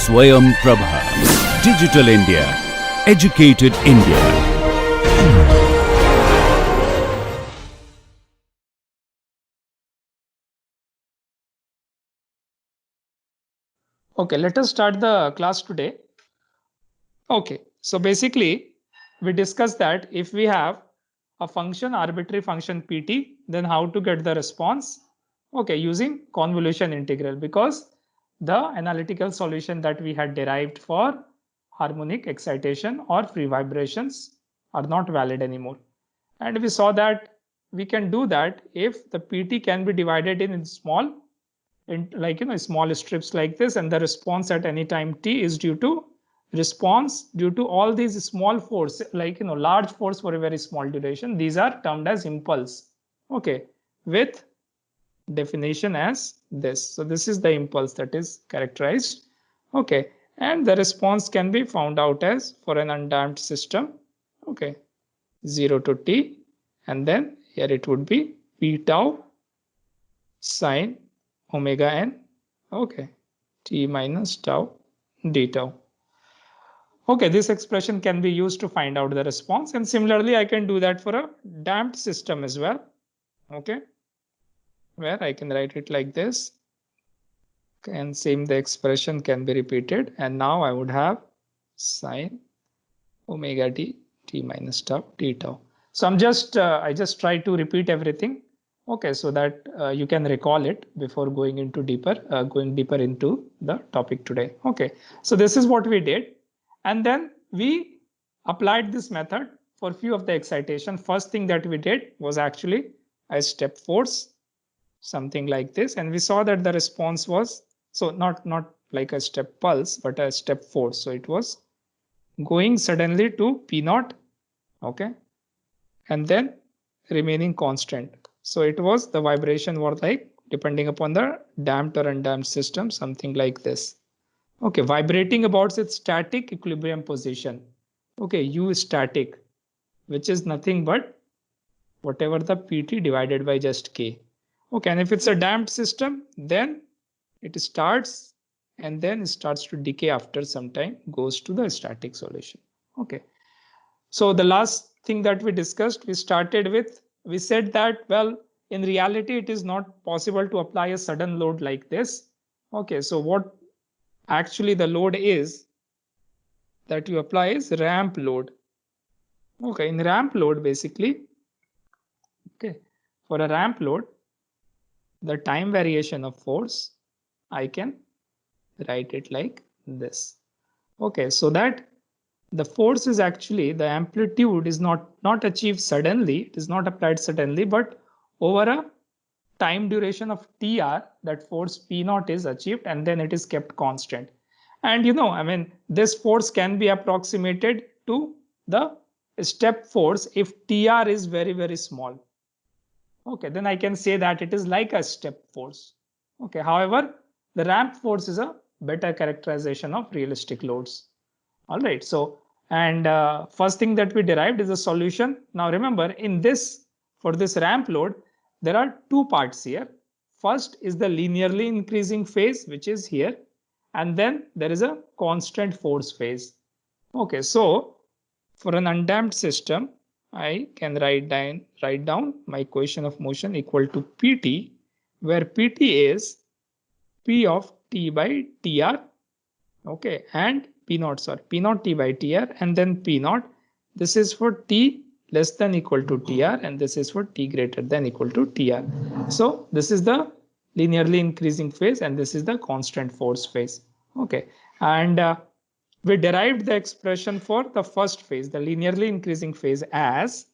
Swayam Prabha. Digital India. Educated India. Okay, let us start the class today. Okay, so basically we discussed that if we have a function, arbitrary function pt, then how to get the response, okay, using convolution integral, because the analytical solution that we had derived for harmonic excitation or free vibrations are not valid anymore. And we saw that we can do that if the pt can be divided in small, small strips like this, and the response at any time t is due to all these small force, large force for a very small duration. These are termed as impulse, okay, with definition as this. So this is the impulse that is characterized, okay, and the response can be found out as, for an undamped system, okay, 0 to t, and then here it would be p tau sine omega n, okay, t minus tau d tau. Okay, this expression can be used to find out the response, and similarly I can do that for a damped system as well, okay, where I can write it like this, and same the expression can be repeated, and now I would have sine omega t minus tau d tau. So I'm just I just try to repeat everything, okay, so that you can recall it before going deeper into the topic today. Okay, so this is what we did, and then we applied this method for few of the excitation. First thing that we did was actually a step force, something like this, and we saw that the response was, so not like a step pulse but a step force, so it was going suddenly to p naught, okay, and then remaining constant. So it was, the vibration was like, depending upon the damped or undamped system, something like this, okay, vibrating about its static equilibrium position, okay, u static, which is nothing but whatever the pt divided by just k, okay, and if it's a damped system, then it starts and then starts to decay after some time, goes to the static solution, okay. So the last thing that we discussed, we said that, well, in reality it is not possible to apply a sudden load like this, okay. So what actually the load is that you apply is ramp load, okay. In ramp load, basically, okay, for a ramp load, the time variation of force, I can write it like this, okay, so that the force is actually, the amplitude is not achieved suddenly, it is not applied suddenly, but over a time duration of tr, that force p naught is achieved, and then it is kept constant. And I mean, this force can be approximated to the step force if tr is very, very small, okay, then I can say that it is like a step force, okay. However, the ramp force is a better characterization of realistic loads. All right, so, and first thing that we derived is a solution. Now remember, in this, for this ramp load, there are two parts here. First is the linearly increasing phase, which is here, and then there is a constant force phase, okay. So for an undamped system, I can write down my equation of motion equal to pt, where pt is p of t by tr, okay, and p naught, sorry, p naught t by tr, and then p naught, this is for t less than equal to tr, and this is for t greater than equal to tr. So this is the linearly increasing phase, and this is the constant force phase, okay. And we derived the expression for the first phase, the linearly increasing phase, as,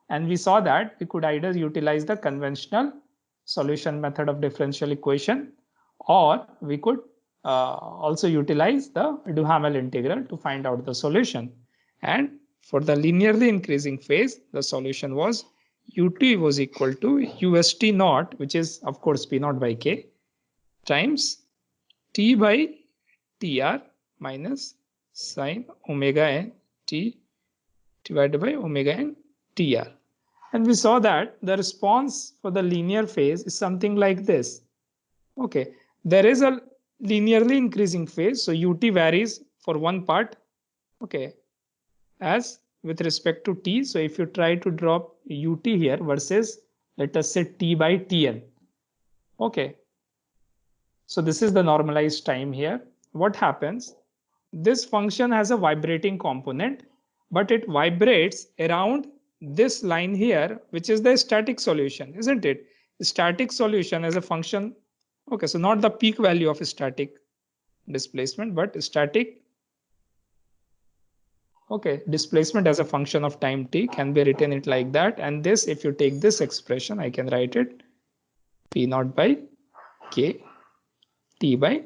and we saw that we could either utilize the conventional solution method of differential equation, or we could also utilize the Duhamel integral to find out the solution. And for the linearly increasing phase, the solution was ut was equal to ust naught, which is of course p naught by k, times t by tr minus sine omega n t divided by omega n tr. And we saw that the response for the linear phase is something like this, okay. There is a linearly increasing phase. So ut varies for one part, okay, as with respect to t. So if you try to drop ut here versus, let us say, t by tn, okay. So this is the normalized time here. What happens? This function has a vibrating component, but it vibrates around this line here, which is the static solution, isn't it? The static solution as a function. Okay, so not the peak value of static displacement, but static, okay, displacement as a function of time t can be written it like that. And this, if you take this expression, I can write it p naught by k t by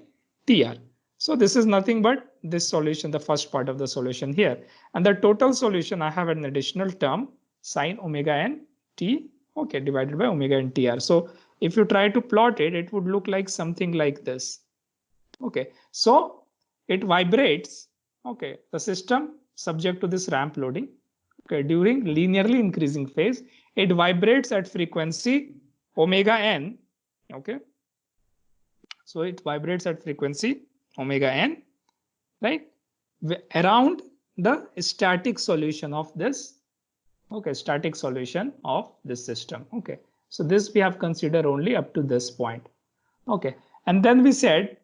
tr. So this is nothing but this solution, the first part of the solution here. And the total solution, I have an additional term sine omega n t, okay, divided by omega n tr. So if you try to plot it, it would look like something like this. Okay, so it vibrates, okay, the system subject to this ramp loading, okay, during linearly increasing phase, it vibrates at frequency omega n, okay. So it vibrates at frequency omega n, right, around the static solution of this, okay, static solution of this system, okay. So this we have considered only up to this point, okay. And then we said,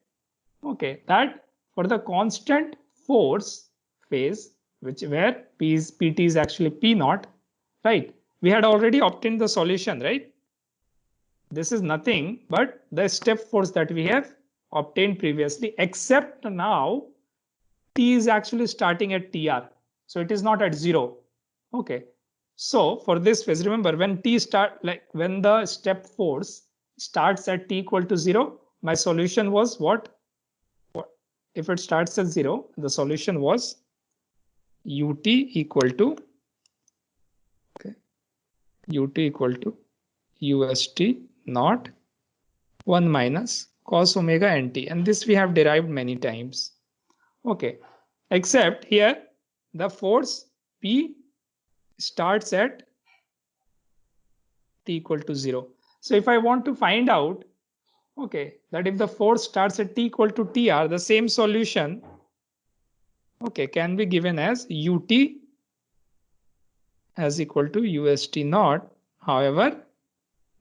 okay, that for the constant force phase, which where pt is actually p naught, right, we had already obtained the solution, right? This is nothing but the step force that we have obtained previously, except now t is actually starting at tr, so it is not at 0, okay. So for this phase, remember, when t start, like when the step force starts at t equal to 0, my solution was what? If it starts at 0, the solution was ut equal to, okay, ut equal to ust naught 1 minus cos omega nt, and this we have derived many times, okay. Except here the force p starts at t equal to 0. So if I want to find out, okay, that if the force starts at t equal to tr, the same solution, okay, can be given as ut as equal to ust naught. However,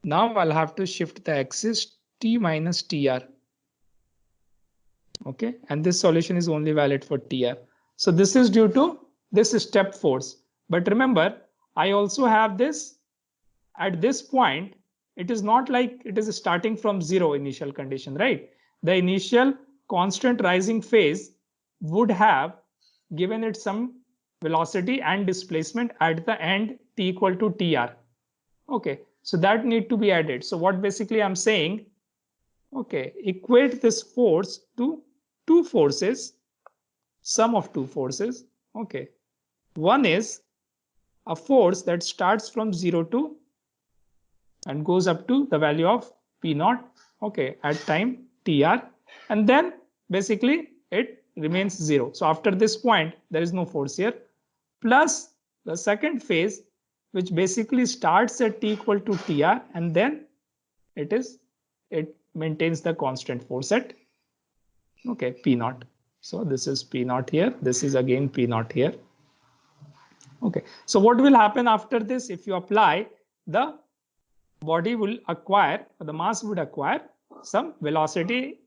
now I'll have to shift the axis t minus tr, okay, and this solution is only valid for tr. So this is due to this step force. But remember, I also have this at this point. It is not like it is starting from 0 initial condition, right? The initial constant rising phase would have given it some velocity and displacement at the end t equal to tr, okay. So that need to be added. So what basically I'm saying, okay, equate this force to two forces, sum of two forces, okay. One is a force that starts from 0 to and goes up to the value of p naught, okay, at time tr, and then basically it remains 0. So after this point, there is no force here, plus the second phase, which basically starts at t equal to tr, and then it maintains the constant force at, okay, p naught. So this is p naught here, this is again p naught here, okay. So what will happen after this? If you apply, the body will acquire, or the mass would acquire some velocity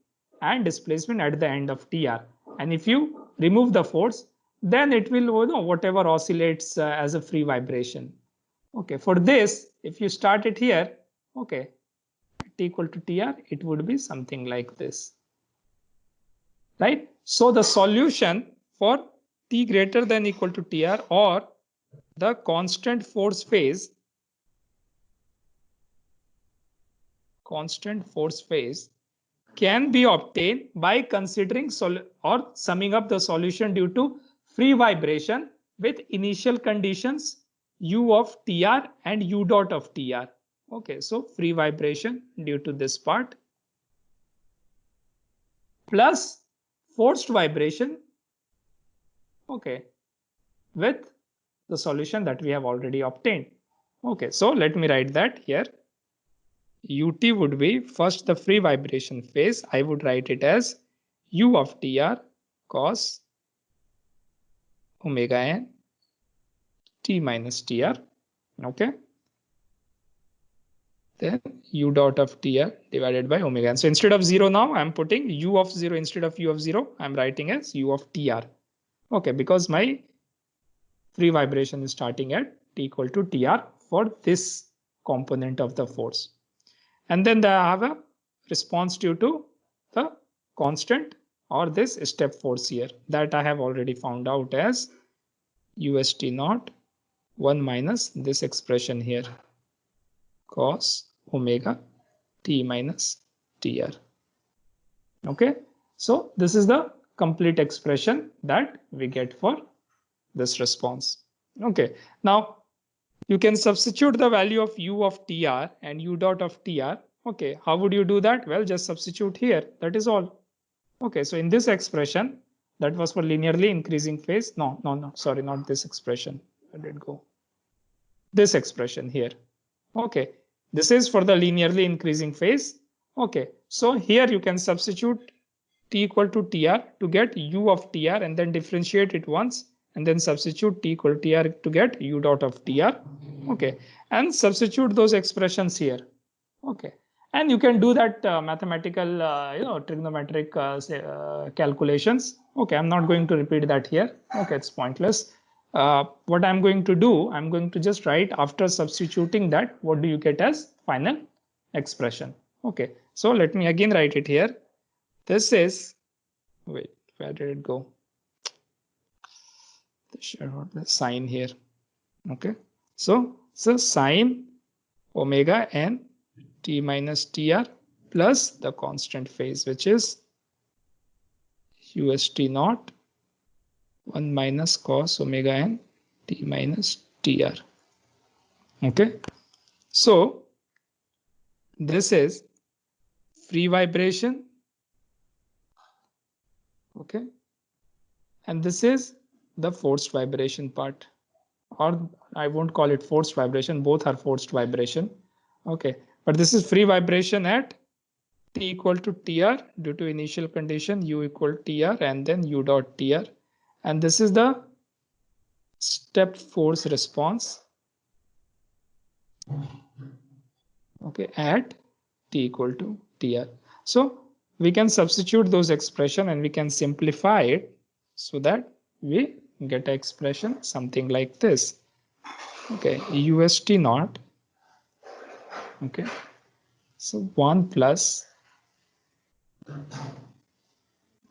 and displacement at the end of tr, and if you remove the force, then it will, you know, whatever oscillates as a free vibration, okay. For this, if you start it here, okay, t equal to tr, it would be something like this, right? So the solution for t greater than equal to tr, or the constant force phase can be obtained by considering or summing up the solution due to free vibration with initial conditions u of tr and u dot of tr, okay. So free vibration due to this part plus forced vibration, okay, with the solution that we have already obtained, okay. So let me write that here. Ut would be first the free vibration phase. I would write it as u of tr cos omega n t minus tr. Okay. Then u dot of tr divided by omega n. So instead of 0 now, I'm putting u of 0 instead of u of 0. I'm writing as u of tr. Okay, because my free vibration is starting at t equal to tr for this component of the force. And then I have a response due to the constant or this step force here that I have already found out as ust naught 1 minus this expression here cos omega t minus tr. Okay, so this is the complete expression that we get for this response. Okay, now you can substitute the value of u of tr and u dot of tr. Okay, how would you do that? Well, just substitute here. That is all. Okay, so in this expression, that was for linearly increasing phase. No, sorry, not this expression. Where did it go? This expression here. Okay, this is for the linearly increasing phase. Okay, so here you can substitute t equal to tr to get u of tr and then differentiate it once and then substitute t equal to tr to get u dot of tr. Okay, and substitute those expressions here. Okay, and you can do that mathematical, trigonometric calculations. Okay, I'm not going to repeat that here. Okay, it's pointless. What I'm going to do, I'm going to just write after substituting that, what do you get as final expression? Okay, so let me again write it here. This is, wait, where did it go? The sign here. Okay, so sine omega n t minus tr plus the constant phase, which is ust naught 1 minus cos omega n t minus tr. Okay, so this is free vibration. Okay, and this is the forced vibration part, or I won't call it forced vibration, both are forced vibration. Okay, but this is free vibration at t equal to tr due to initial condition u equal to tr and then u dot tr, and this is the step force response. Okay, at t equal to tr. So we can substitute those expression and we can simplify it so that we get an expression something like this. Okay, ust naught. Okay, so 1 plus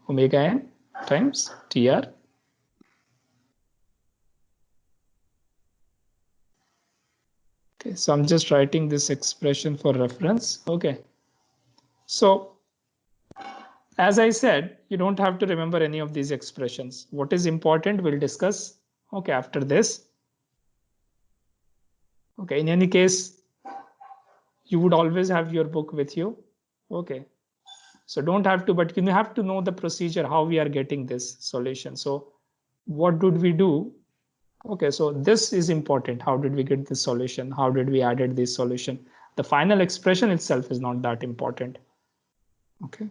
omega n times tr Okay, so I'm just writing this expression for reference. Okay, so as I said, you don't have to remember any of these expressions. What is important, we'll discuss, okay, after this. Okay, in any case, you would always have your book with you. Okay, so don't have to, but you have to know the procedure, how we are getting this solution. So what did we do? Okay, so this is important. How did we get this solution? How did we added this solution? The final expression itself is not that important. Okay,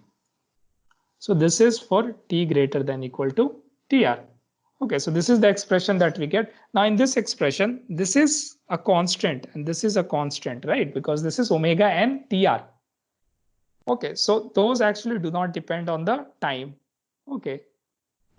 so this is for t greater than equal to tr. Okay, so this is the expression that we get. Now in this expression, this is a constant and this is a constant, right? Because this is omega n tr. Okay, so those actually do not depend on the time. Okay,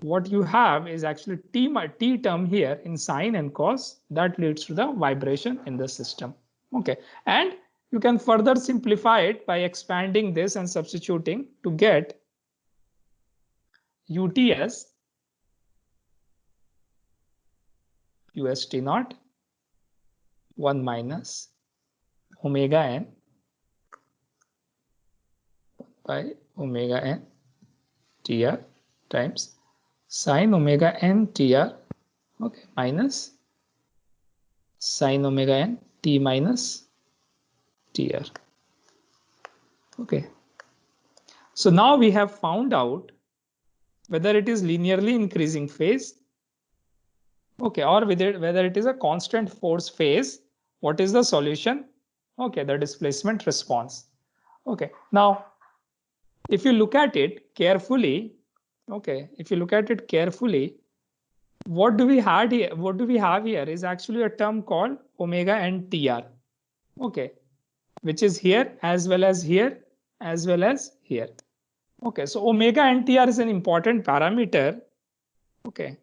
what you have is actually t term here in sine and cos that leads to the vibration in the system. Okay, and you can further simplify it by expanding this and substituting to get ut as ust naught 1 minus omega n by omega n tr times sine omega n tr, okay, minus sine omega n t minus tr. Okay, so now we have found out whether it is linearly increasing phase, okay, or whether it is a constant force phase. What is the solution? Okay, the displacement response. Okay, now if you look at it carefully, Okay, if you look at it carefully, what do we have here? What do we have here is actually a term called omega n TR. Okay, which is here as well as here as well as here. Okay, so omega n TR is an important parameter. Okay.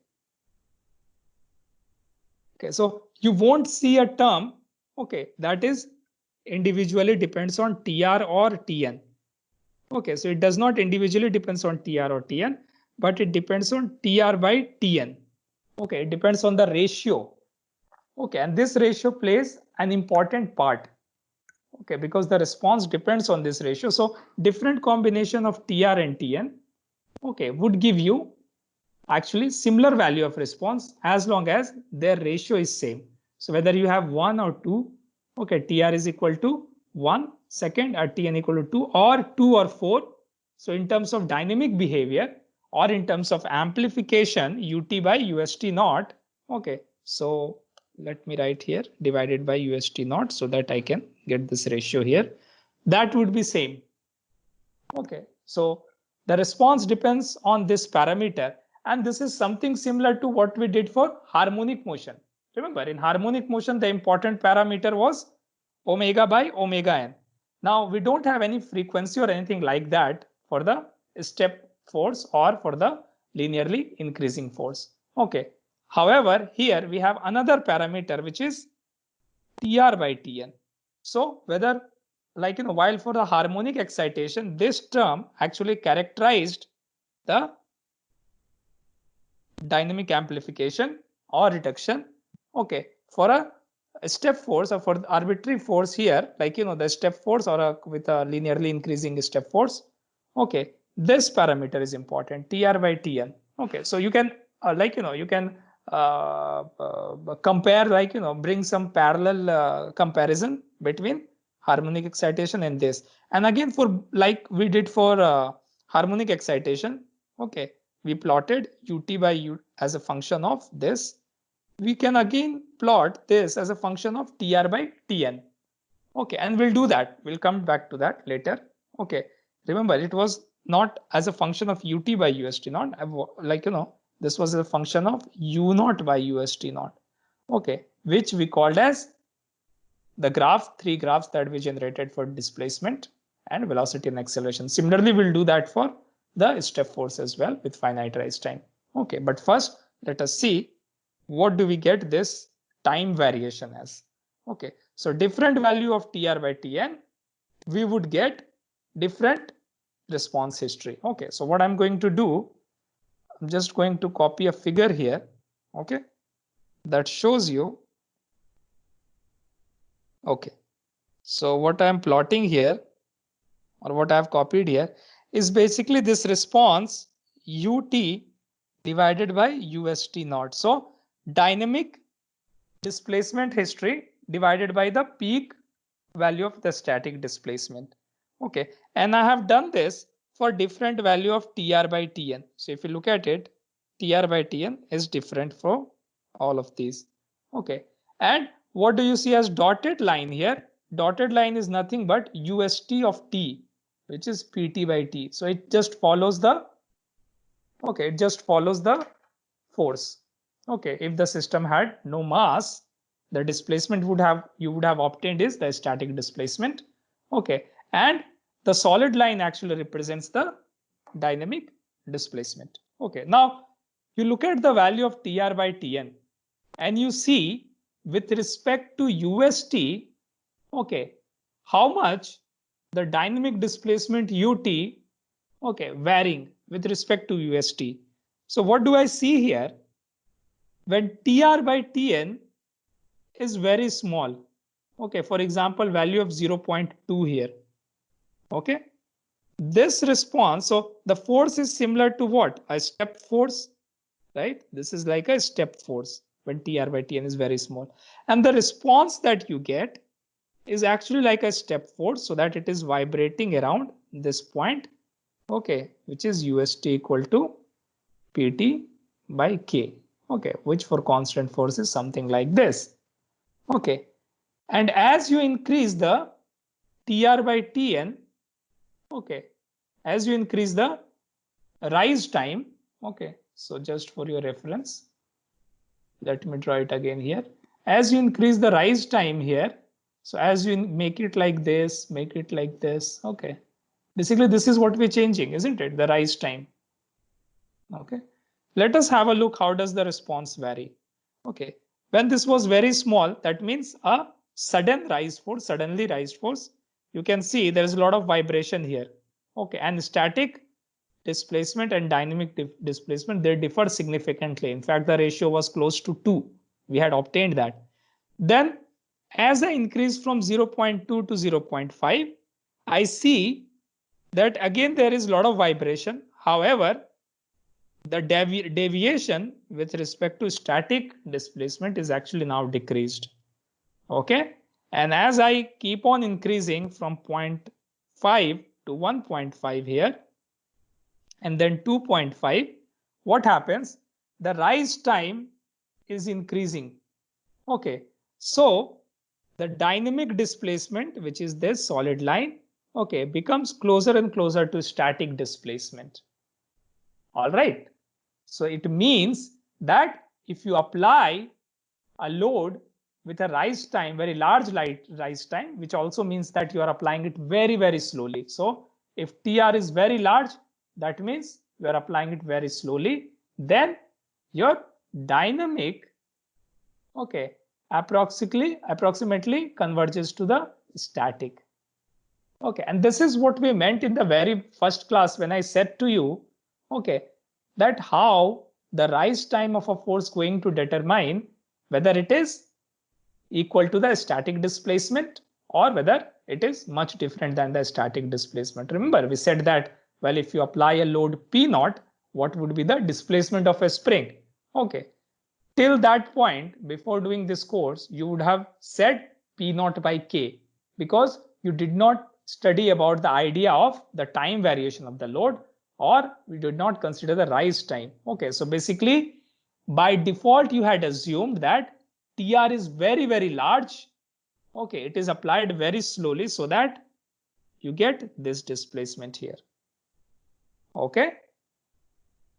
Okay, so you won't see a term, okay, that is individually depends on TR or TN. Okay, so it does not individually depends on TR or TN, but it depends on TR by TN. Okay, it depends on the ratio. Okay, and this ratio plays an important part. Okay, because the response depends on this ratio. So different combination of TR and TN, okay, would give you actually similar value of response as long as their ratio is same. So whether you have 1 or 2, okay, TR is equal to 1 second or TN equal to 2 or 2 or 4. So in terms of dynamic behavior or in terms of amplification, UT by UST naught, okay, so let me write here divided by UST naught so that I can get this ratio here. That would be same. Okay, so the response depends on this parameter, and this is something similar to what we did for harmonic motion. Remember, in harmonic motion, the important parameter was omega by omega n. Now we don't have any frequency or anything like that for the step force or for the linearly increasing force. Okay. However, here we have another parameter which is TR by TN. So whether while for the harmonic excitation, this term actually characterized the dynamic amplification or reduction. Okay, for a step force or for the arbitrary force here, the step force or with a linearly increasing step force. Okay, this parameter is important, TR by TN. Okay, so you can you can compare, bring some parallel comparison between harmonic excitation and this. And again, for like we did for harmonic excitation, okay, we plotted UT by U as a function of this. We can again plot this as a function of TR by TN. Okay, and we'll do that. We'll come back to that later. Okay, remember it was not as a function of UT by UST naught, this was a function of U naught by UST naught. Okay, which we called as the three graphs that we generated for displacement and velocity and acceleration. Similarly, we'll do that for the step force as well with finite rise time. Okay, but first let us see what do we get this time variation as. Okay, so different value of TR by TN, we would get different response history. Okay, so what I'm going to do, I'm just going to copy a figure here, okay, that shows you. Okay, so what I'm plotting here or what I've copied here is basically this response UT divided by UST naught. So dynamic displacement history divided by the peak value of the static displacement. Okay, and I have done this for different value of TR by TN. So if you look at it, TR by TN is different for all of these. Okay, and what do you see as dotted line here? Dotted line is nothing but UST of T, which is PT by T. So it just follows the, okay, it just follows the force. Okay, if the system had no mass, the displacement you would have obtained is the static displacement. Okay, and the solid line actually represents the dynamic displacement. Okay, now you look at the value of TR by TN and you see with respect to UST, okay, how much the dynamic displacement UT, okay, varying with respect to UST. So what do I see here? When TR by TN is very small, okay, for example, value of 0.2 here, okay, this response, so the force is similar to what? A step force, right? This is like a step force when TR by TN is very small. And the response that you get is actually like a step force, so that it is vibrating around this point, okay, which is UST equal to PT by K, okay, which for constant force is something like this. Okay, and as you increase the TR by TN, okay, as you increase the rise time, Okay, so just for your reference, let me draw it again here. As you increase the rise time here, so as you make it like this, make it like this, okay. Basically, this is what we're changing, isn't it? The rise time. Okay. Let us have a look. How does the response vary? Okay. When this was very small, that means a sudden rise force, suddenly rise force. You can see there is a lot of vibration here. Okay. And static displacement and dynamic displacement, they differ significantly. In fact, the ratio was close to 2. We had obtained that. Then as I increase from 0.2 to 0.5, I see that again there is a lot of vibration. However, the deviation with respect to static displacement is actually now decreased. Okay. And as I keep on increasing from 0.5 to 1.5 here, and then 2.5, what happens? The rise time is increasing. Okay. So the dynamic displacement, which is this solid line, okay, becomes closer and closer to static displacement. All right. So it means that if you apply a load with a rise time, very large rise time, which also means that you are applying it very, very slowly. So if TR is very large, that means you are applying it very slowly. Then your dynamic, okay, approximately converges to the static. Okay, and this is what we meant in the very first class when I said to you, okay, that how the rise time of a force going to determine whether it is equal to the static displacement or whether it is much different than the static displacement. Remember, we said that, well, if you apply a load P naught, what would be the displacement of a spring? Okay, till that point, before doing this course, you would have said P naught by K because you did not study about the idea of the time variation of the load, or we did not consider the rise time. Okay, so basically by default you had assumed that TR is very, very large. Okay, it is applied very slowly so that you get this displacement here. Okay,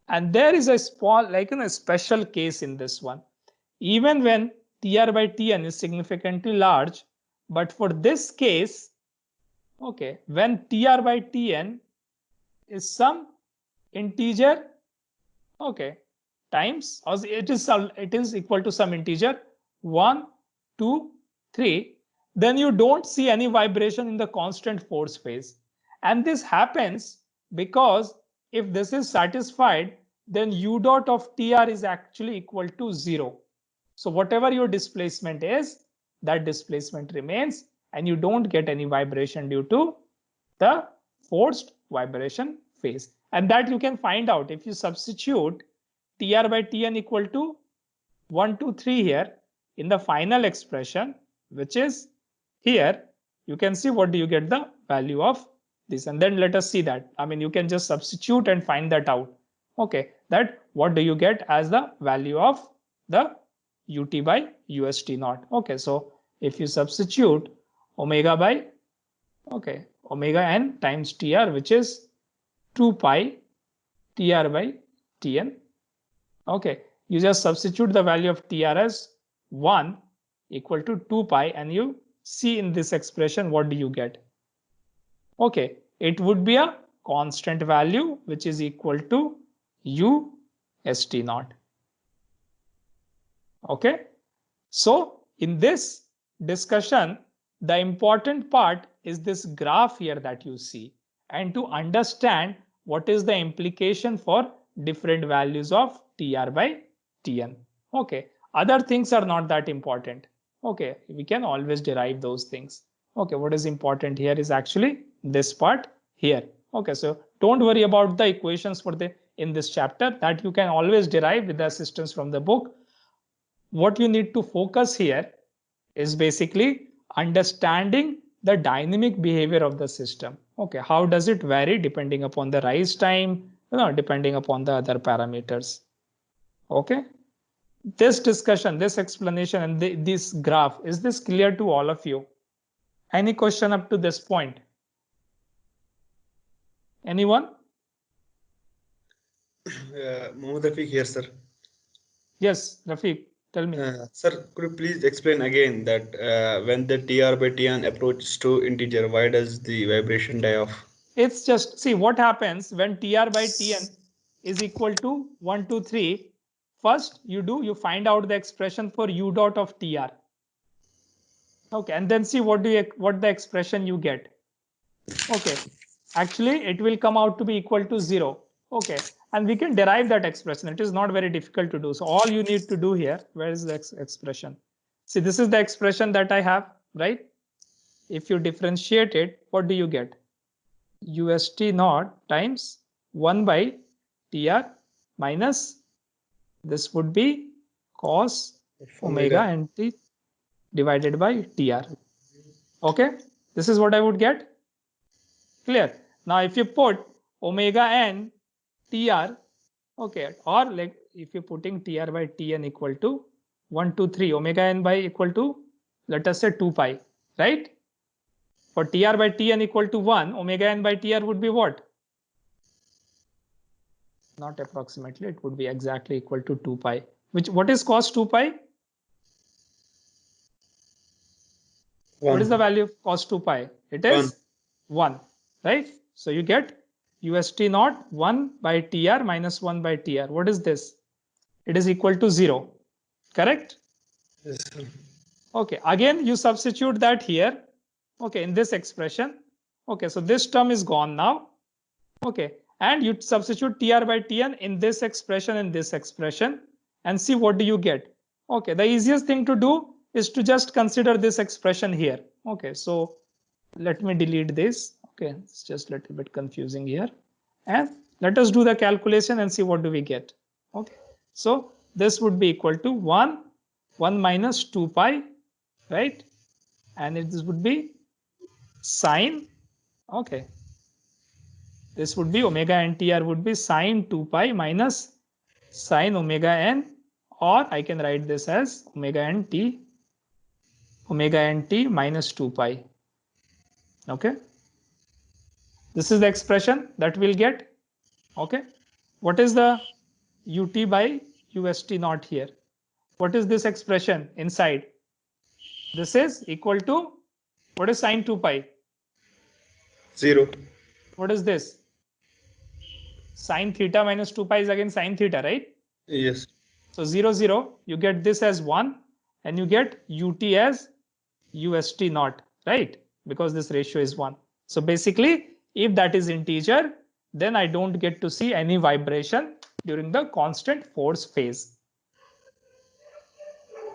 and there is a small, like in a special case in this one. Even when TR by Tn is significantly large, but for this case, okay, when TR by Tn is some integer, okay, times, or it is equal to some integer 1, 2, 3, then you don't see any vibration in the constant force phase. And this happens because if this is satisfied, then u dot of TR is actually equal to 0. So whatever your displacement is, that displacement remains and you don't get any vibration due to the forced vibration phase. And that you can find out if you substitute TR by Tn equal to 1, 2, 3 here in the final expression, which is here, you can see what do you get the value of this. And then let us see that. I mean, you can just substitute and find that out. Okay, that what do you get as the value of the ut by ust naught. Okay, so if you substitute omega by, okay, omega n times tr, which is 2 pi tr by tn. Okay, you just substitute the value of tr as 1 equal to 2 pi and you see in this expression what do you get. Okay, it would be a constant value which is equal to u st naught. Okay, so in this discussion, the important part is this graph here that you see, and to understand what is the implication for different values of tr by tn. Okay, other things are not that important. Okay, we can always derive those things. Okay, what is important here is actually this part here. Okay, so don't worry about the equations for the in this chapter, that you can always derive with the assistance from the book. What you need to focus here is basically understanding the dynamic behavior of the system. Okay, how does it vary depending upon the rise time, depending upon the other parameters. Okay, this discussion, this explanation, and this graph, is this clear to all of you? Any question up to this point? Anyone? Mohammad Rafiq here, sir. Yes, Rafiq, tell me. Sir, could you please explain again that when the TR by Tn approaches to integer, why does the vibration die off? It's just, see what happens when TR by Tn is equal to 1, 2, 3. First, you find out the expression for u dot of TR. Okay, and then see what the expression you get. Okay, actually it will come out to be equal to 0. Okay, and we can derive that expression. It is not very difficult to do. So all you need to do here, where is the expression? See, this is the expression that I have, right? If you differentiate it, what do you get? UST naught times 1 by TR minus, this would be cos omega nt divided by TR. Okay, this is what I would get. Clear? Now if you put omega n TR, okay, or like if you're putting TR by Tn equal to 1, 2, 3, omega n by equal to, let us say 2 pi, right? For TR by Tn equal to 1, omega n by TR would be what? Not approximately, it would be exactly equal to 2 pi. What is cos 2 pi? 1. What is the value of cos 2 pi? It is 1, right? So you get UST naught 1 by TR minus 1 by TR. What is this? It is equal to 0, correct? Yes, sir. Okay, again you substitute that here, okay, in this expression. Okay, so this term is gone now. Okay, and you substitute TR by Tn in this expression and this expression and see what do you get. Okay, the easiest thing to do is to just consider this expression here. Okay, so let me delete this. Okay, it's just a little bit confusing here. And let us do the calculation and see what do we get. Okay, so this would be equal to 1 minus 2 pi, right? And this would be sine, okay. This would be omega n TR would be sine 2 pi minus sine omega n, or I can write this as omega n t minus 2 pi. Okay, this is the expression that we'll get. Okay, what is the ut by ust naught here? What is this expression inside? This is equal to, what is sine 2 pi? 0. What is this? Sine theta minus 2 pi is again sine theta, right? Yes. So 0, 0, you get this as 1 and you get ut as ust naught, right? Because this ratio is 1. So basically, if that is integer, then I don't get to see any vibration during the constant force phase.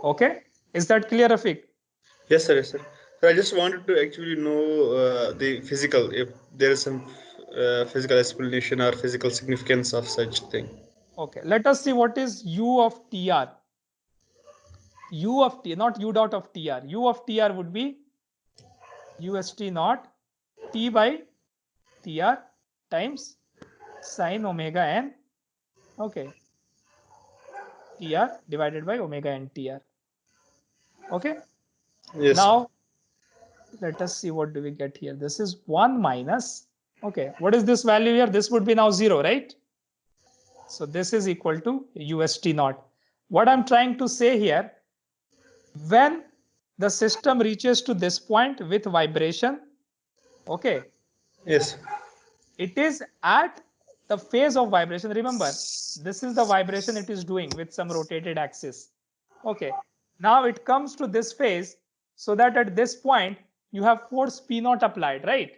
Okay, is that clear, Rafiq? Yes, sir. Yes, sir. So I just wanted to actually know the physical, if there is some physical explanation or physical significance of such thing. Okay, let us see what is u of TR. U of T, not u dot of TR. U of TR would be ust naught T by TR times sine omega n, okay, TR divided by omega n TR. Okay. Yes. Now let us see what do we get here. This is 1 minus, okay, what is this value here? This would be now 0, right? So this is equal to ust naught. What I'm trying to say here, when the system reaches to this point with vibration, okay, Yes. it is at the phase of vibration. Remember, this is the vibration it is doing with some rotated axis. Okay, now it comes to this phase, so that at this point you have force P naught applied, right?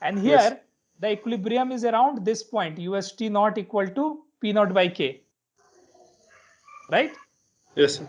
And here Yes. the equilibrium is around this point, ust naught equal to P naught by K, right? Yes.